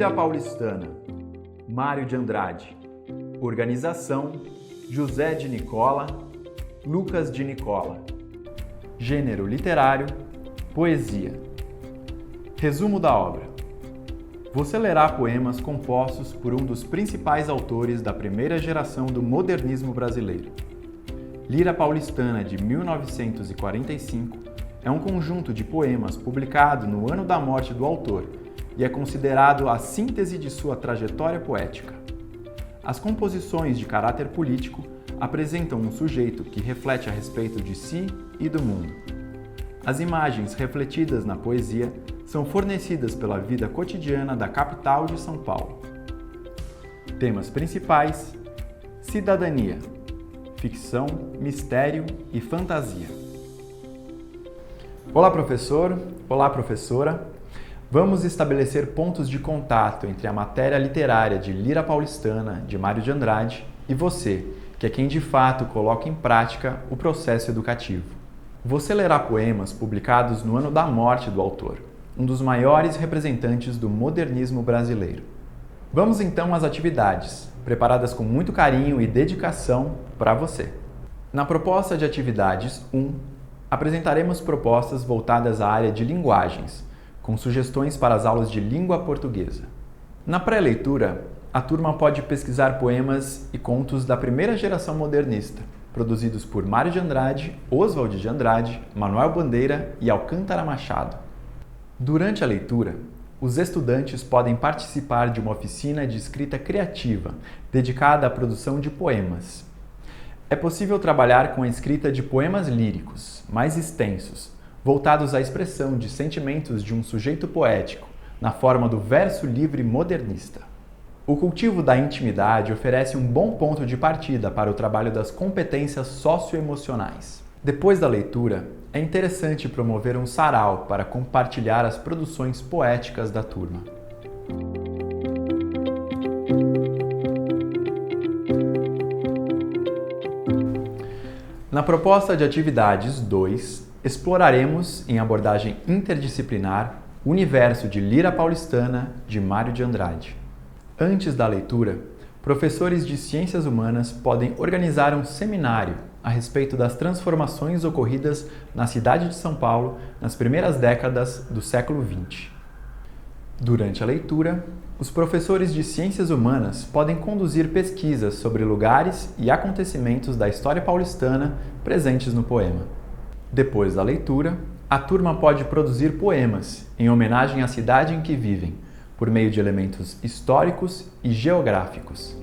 Lira Paulistana, Mário de Andrade. Organização, José de Nicola, Lucas de Nicola. Gênero literário, poesia. Resumo da obra. Você lerá poemas compostos por um dos principais autores da primeira geração do modernismo brasileiro. Lira Paulistana, de 1945, é um conjunto de poemas publicado no ano da morte do autor e é considerado a síntese de sua trajetória poética. As composições de caráter político apresentam um sujeito que reflete a respeito de si e do mundo. As imagens refletidas na poesia são fornecidas pela vida cotidiana da capital de São Paulo. Temas principais: cidadania, ficção, mistério e fantasia. Olá, professor! Olá, professora! Vamos estabelecer pontos de contato entre a matéria literária de Lira Paulistana, de Mário de Andrade, e você, que é quem de fato coloca em prática o processo educativo. Você lerá poemas publicados no ano da morte do autor, um dos maiores representantes do modernismo brasileiro. Vamos então às atividades, preparadas com muito carinho e dedicação para você. Na proposta de atividades 1, apresentaremos propostas voltadas à área de linguagens, com sugestões para as aulas de língua portuguesa. Na pré-leitura, a turma pode pesquisar poemas e contos da primeira geração modernista, produzidos por Mário de Andrade, Oswald de Andrade, Manuel Bandeira e Alcântara Machado. Durante a leitura, os estudantes podem participar de uma oficina de escrita criativa, dedicada à produção de poemas. É possível trabalhar com a escrita de poemas líricos, mais extensos, voltados à expressão de sentimentos de um sujeito poético, na forma do verso livre modernista. O cultivo da intimidade oferece um bom ponto de partida para o trabalho das competências socioemocionais. Depois da leitura, é interessante promover um sarau para compartilhar as produções poéticas da turma. Na proposta de atividades 2, exploraremos, em abordagem interdisciplinar, o universo de Lira Paulistana, de Mário de Andrade. Antes da leitura, professores de ciências humanas podem organizar um seminário a respeito das transformações ocorridas na cidade de São Paulo nas primeiras décadas do século XX. Durante a leitura, os professores de ciências humanas podem conduzir pesquisas sobre lugares e acontecimentos da história paulistana presentes no poema. Depois da leitura, a turma pode produzir poemas em homenagem à cidade em que vivem, por meio de elementos históricos e geográficos.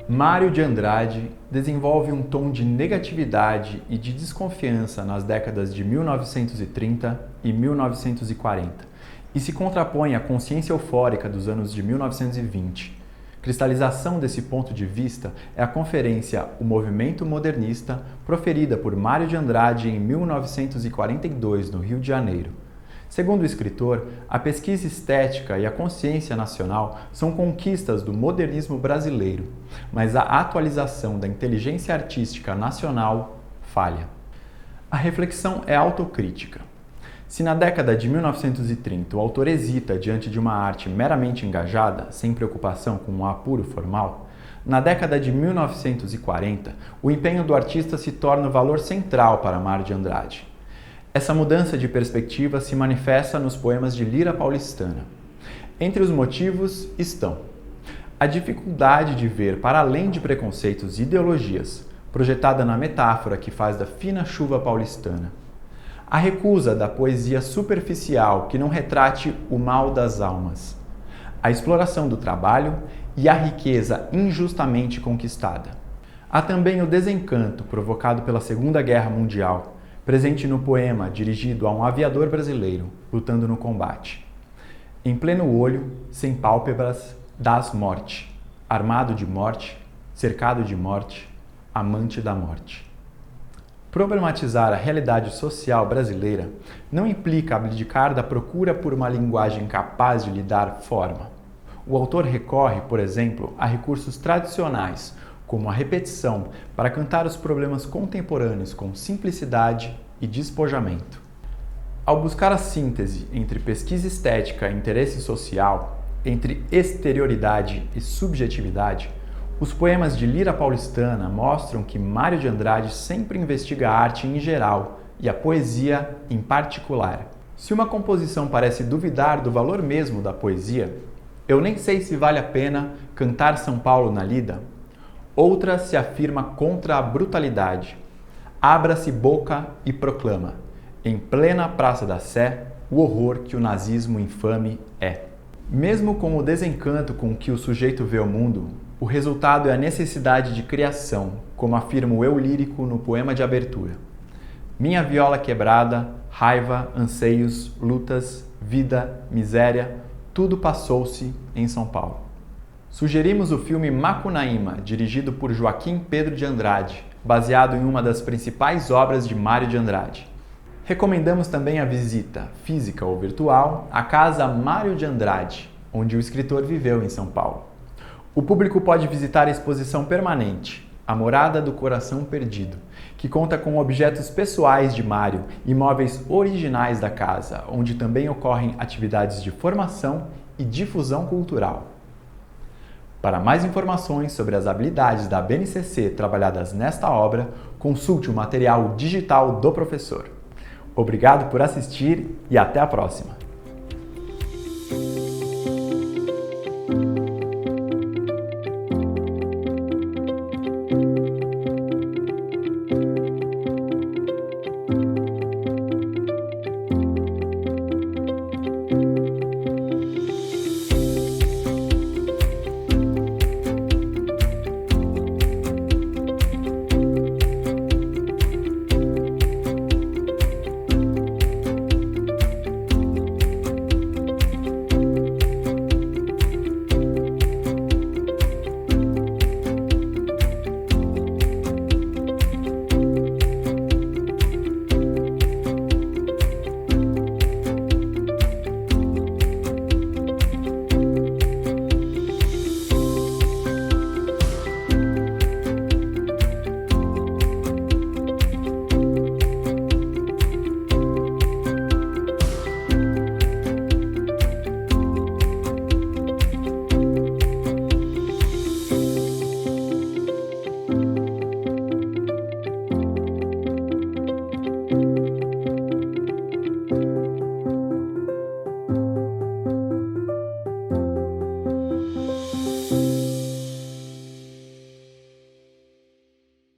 Mário de Andrade desenvolve um tom de negatividade e de desconfiança nas décadas de 1930 e 1940 e se contrapõe à consciência eufórica dos anos de 1920. Cristalização desse ponto de vista é a conferência O Movimento Modernista, proferida por Mário de Andrade em 1942, no Rio de Janeiro. Segundo o escritor, a pesquisa estética e a consciência nacional são conquistas do modernismo brasileiro, mas a atualização da inteligência artística nacional falha. A reflexão é autocrítica. Se na década de 1930 o autor hesita diante de uma arte meramente engajada, sem preocupação com um apuro formal, na década de 1940 o empenho do artista se torna o valor central para Mário de Andrade. Essa mudança de perspectiva se manifesta nos poemas de Lira Paulistana. Entre os motivos estão a dificuldade de ver para além de preconceitos e ideologias, projetada na metáfora que faz da fina chuva paulistana, a recusa da poesia superficial que não retrate o mal das almas, a exploração do trabalho e a riqueza injustamente conquistada. Há também o desencanto provocado pela Segunda Guerra Mundial, presente no poema dirigido a um aviador brasileiro lutando no combate. Em pleno olho, sem pálpebras, dás morte, armado de morte, cercado de morte, amante da morte. Problematizar a realidade social brasileira não implica abdicar da procura por uma linguagem capaz de lhe dar forma. O autor recorre, por exemplo, a recursos tradicionais, como a repetição, para cantar os problemas contemporâneos com simplicidade e despojamento. Ao buscar a síntese entre pesquisa estética e interesse social, entre exterioridade e subjetividade, os poemas de Lira Paulistana mostram que Mário de Andrade sempre investiga a arte em geral e a poesia em particular. Se uma composição parece duvidar do valor mesmo da poesia, eu nem sei se vale a pena cantar São Paulo na lida. Outra se afirma contra a brutalidade. Abra-se boca e proclama, em plena Praça da Sé, o horror que o nazismo infame é. Mesmo com o desencanto com que o sujeito vê o mundo, o resultado é a necessidade de criação, como afirma o eu lírico no poema de abertura. Minha viola quebrada, raiva, anseios, lutas, vida, miséria, tudo passou-se em São Paulo. Sugerimos o filme Macunaíma, dirigido por Joaquim Pedro de Andrade, baseado em uma das principais obras de Mário de Andrade. Recomendamos também a visita, física ou virtual, à Casa Mário de Andrade, onde o escritor viveu em São Paulo. O público pode visitar a exposição permanente, A Morada do Coração Perdido, que conta com objetos pessoais de Mário e móveis originais da casa, onde também ocorrem atividades de formação e difusão cultural. Para mais informações sobre as habilidades da BNCC trabalhadas nesta obra, consulte o material digital do professor. Obrigado por assistir e até a próxima!